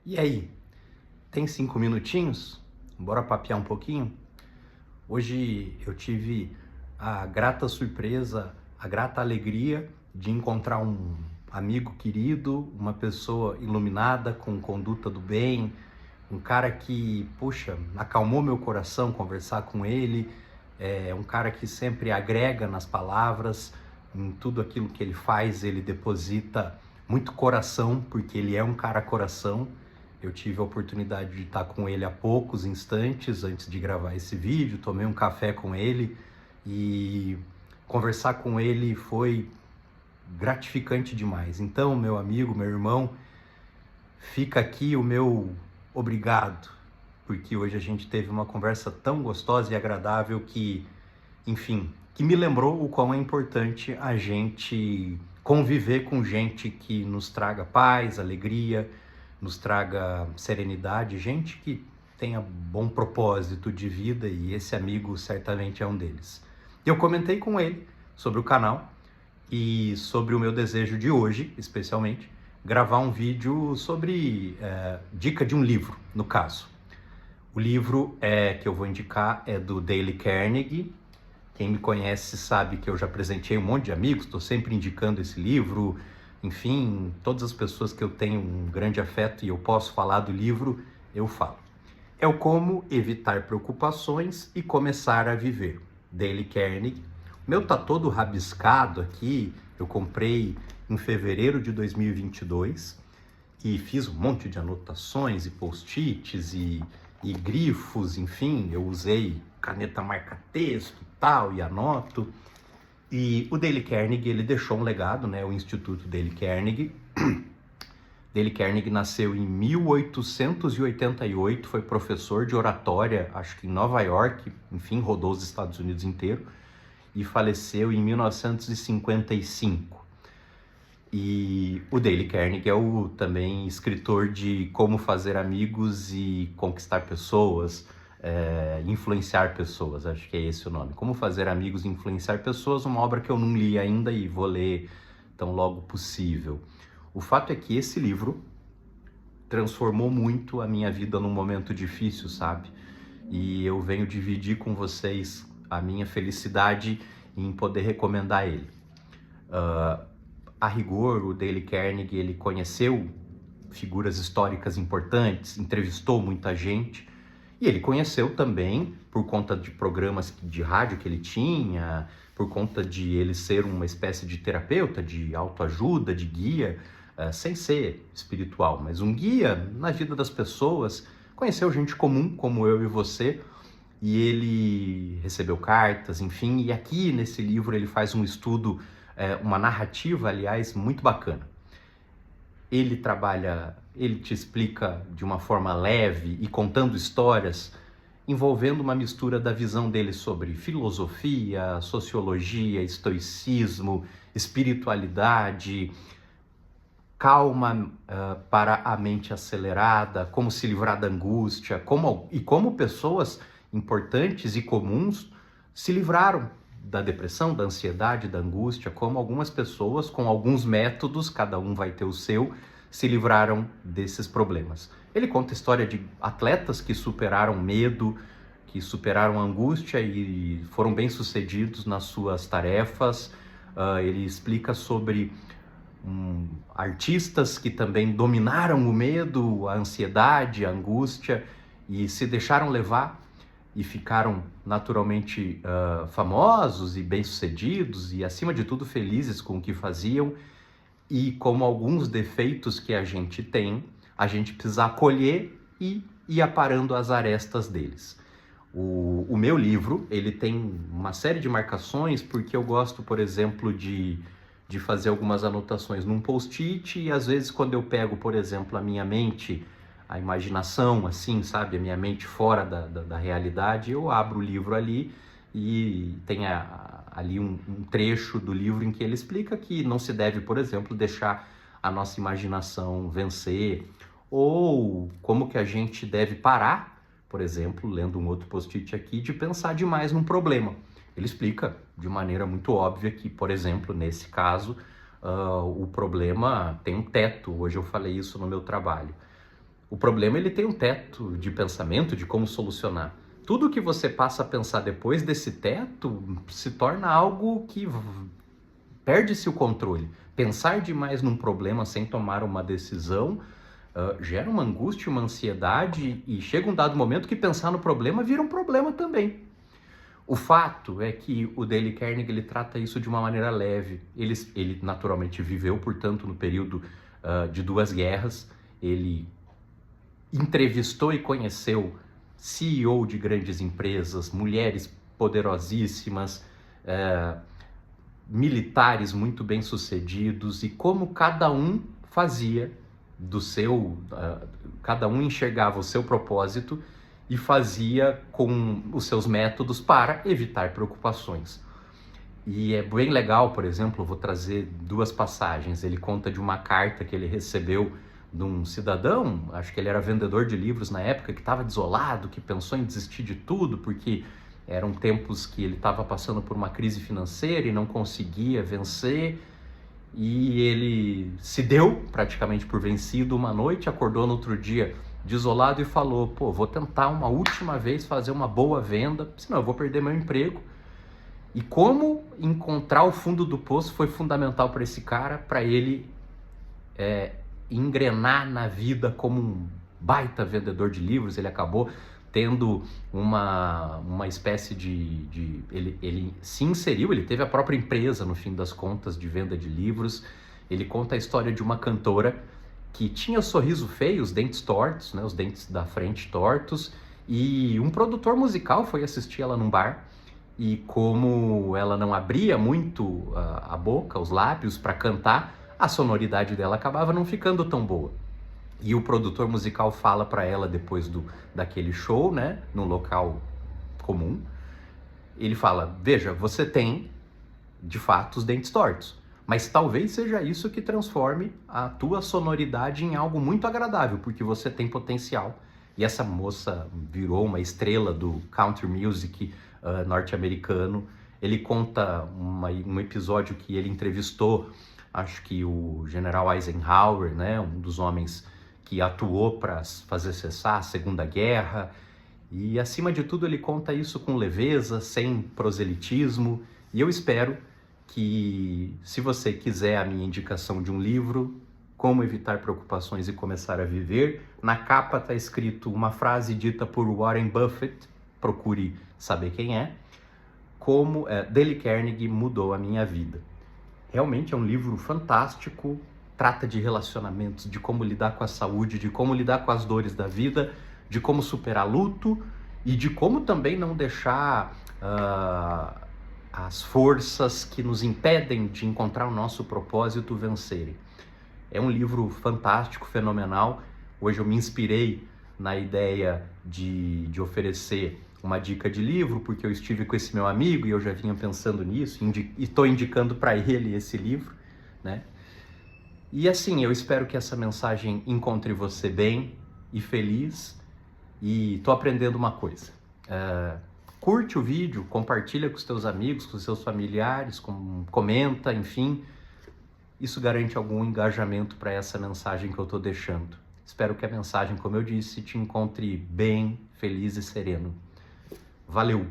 E aí, tem 5 minutinhos? Bora papear um pouquinho? Hoje eu tive a grata surpresa, a grata alegria de encontrar um amigo querido, uma pessoa iluminada, com conduta do bem, um cara que, puxa, acalmou meu coração conversar com ele, é um cara que sempre agrega nas palavras, em tudo aquilo que ele faz, ele deposita muito coração, porque ele é um cara coração. Eu tive a oportunidade de estar com ele há poucos instantes antes de gravar esse vídeo, tomei um café com ele e conversar com ele foi gratificante demais. Então, meu amigo, meu irmão, fica aqui o meu obrigado, porque hoje a gente teve uma conversa tão gostosa e agradável que, enfim, que me lembrou o quão é importante a gente conviver com gente que nos traga paz, alegria, nos traga serenidade, gente que tenha bom propósito de vida, e esse amigo certamente é um deles. Eu comentei com ele sobre o canal e sobre o meu desejo de hoje, especialmente, gravar um vídeo sobre dica de um livro, no caso. O livro que eu vou indicar é do Dale Carnegie. Quem me conhece sabe que eu já presenteei um monte de amigos, estou sempre indicando esse livro. Enfim, todas as pessoas que eu tenho um grande afeto e eu posso falar do livro, eu falo. É o Como Evitar Preocupações e Começar a Viver, Dale Carnegie. O meu tá todo rabiscado aqui, eu comprei em fevereiro de 2022 e fiz um monte de anotações e post-its e grifos, enfim, eu usei caneta marca-texto e tal, e anoto. E o Dale Carnegie, ele deixou um legado, né? O Instituto Dale Carnegie. Dale Carnegie nasceu em 1888, foi professor de oratória, acho que em Nova York, enfim, rodou os Estados Unidos inteiro, e faleceu em 1955. E o Dale Carnegie é o também escritor de Como Fazer Amigos e Conquistar Pessoas, Influenciar Pessoas, acho que é esse o nome. Como Fazer Amigos e Influenciar Pessoas, uma obra que eu não li ainda e vou ler tão logo possível. O fato é que esse livro transformou muito a minha vida num momento difícil, sabe? E eu venho dividir com vocês a minha felicidade em poder recomendar ele. A rigor, o Dale Carnegie, ele conheceu figuras históricas importantes, entrevistou muita gente, e ele conheceu também, por conta de programas de rádio que ele tinha, por conta de ele ser uma espécie de terapeuta, de autoajuda, de guia, sem ser espiritual, mas um guia na vida das pessoas. Conheceu gente comum, como eu e você, e ele recebeu cartas, enfim, e aqui nesse livro ele faz um estudo, uma narrativa, aliás, muito bacana. Ele te explica de uma forma leve e contando histórias, envolvendo uma mistura da visão dele sobre filosofia, sociologia, estoicismo, espiritualidade, calma para a mente acelerada, como se livrar da angústia, como pessoas importantes e comuns se livraram da depressão, da ansiedade, da angústia, como algumas pessoas com alguns métodos, cada um vai ter o seu, se livraram desses problemas. Ele conta a história de atletas que superaram medo, que superaram a angústia e foram bem-sucedidos nas suas tarefas. Ele explica sobre artistas que também dominaram o medo, a ansiedade, a angústia e se deixaram levar e ficaram naturalmente famosos e bem-sucedidos e, acima de tudo, felizes com o que faziam. E como alguns defeitos que a gente tem, a gente precisa acolher e ir aparando as arestas deles. O meu livro, ele tem uma série de marcações, porque eu gosto, por exemplo, de fazer algumas anotações num post-it, e às vezes quando eu pego, por exemplo, a minha mente, a imaginação, assim, sabe, a minha mente fora da realidade, eu abro o livro ali e tem ali um trecho do livro em que ele explica que não se deve, por exemplo, deixar a nossa imaginação vencer, ou como que a gente deve parar, por exemplo, lendo um outro post-it aqui, de pensar demais num problema. Ele explica de maneira muito óbvia que, por exemplo, nesse caso, o problema tem um teto. Hoje eu falei isso no meu trabalho. O problema, ele tem um teto de pensamento, de como solucionar. Tudo que você passa a pensar depois desse teto se torna algo que perde-se o controle. Pensar demais num problema sem tomar uma decisão gera uma angústia, uma ansiedade, e chega um dado momento que pensar no problema vira um problema também. O fato é que o Dale Carnegie, ele trata isso de uma maneira leve. Ele naturalmente viveu, portanto, no período de 2 guerras. Ele entrevistou e conheceu CEO de grandes empresas, mulheres poderosíssimas, militares muito bem-sucedidos, e como cada um fazia cada um enxergava o seu propósito e fazia com os seus métodos para evitar preocupações. E é bem legal, por exemplo, eu vou trazer 2 passagens. Ele conta de uma carta que ele recebeu de um cidadão, acho que ele era vendedor de livros na época, que estava desolado, que pensou em desistir de tudo, porque eram tempos que ele estava passando por uma crise financeira e não conseguia vencer, e ele se deu praticamente por vencido uma noite, acordou no outro dia desolado e falou: pô, vou tentar uma última vez fazer uma boa venda, senão eu vou perder meu emprego. E como encontrar o fundo do poço foi fundamental para esse cara, para ele engrenar na vida como um baita vendedor de livros. Ele acabou tendo uma espécie ele se inseriu, ele teve a própria empresa, no fim das contas, de venda de livros. Ele conta a história de uma cantora que tinha o sorriso feio, os dentes tortos, né, os dentes da frente tortos, e um produtor musical foi assistir ela num bar, e como ela não abria muito a boca, os lábios, para cantar, a sonoridade dela acabava não ficando tão boa. E o produtor musical fala para ela depois daquele show, né, num local comum, ele fala: veja, você tem, de fato, os dentes tortos, mas talvez seja isso que transforme a tua sonoridade em algo muito agradável, porque você tem potencial. E essa moça virou uma estrela do country music norte-americano. Ele conta um episódio que ele entrevistou, acho que o general Eisenhower, né, um dos homens que atuou para fazer cessar a Segunda Guerra, e acima de tudo ele conta isso com leveza, sem proselitismo. E eu espero que, se você quiser a minha indicação de um livro, Como Evitar Preocupações e Começar a Viver, na capa está escrito uma frase dita por Warren Buffett, procure saber quem é, como Dale Carnegie mudou a minha vida. Realmente é um livro fantástico, trata de relacionamentos, de como lidar com a saúde, de como lidar com as dores da vida, de como superar luto e de como também não deixar as forças que nos impedem de encontrar o nosso propósito vencerem. É um livro fantástico, fenomenal. Hoje eu me inspirei na ideia de oferecer uma dica de livro, porque eu estive com esse meu amigo e eu já vinha pensando nisso, e estou indicando para ele esse livro, né? E assim, eu espero que essa mensagem encontre você bem e feliz. E estou aprendendo uma coisa. Curte o vídeo, compartilha com os teus amigos, com os seus familiares, comenta, enfim. Isso garante algum engajamento para essa mensagem que eu estou deixando. Espero que a mensagem, como eu disse, te encontre bem, feliz e sereno. Valeu!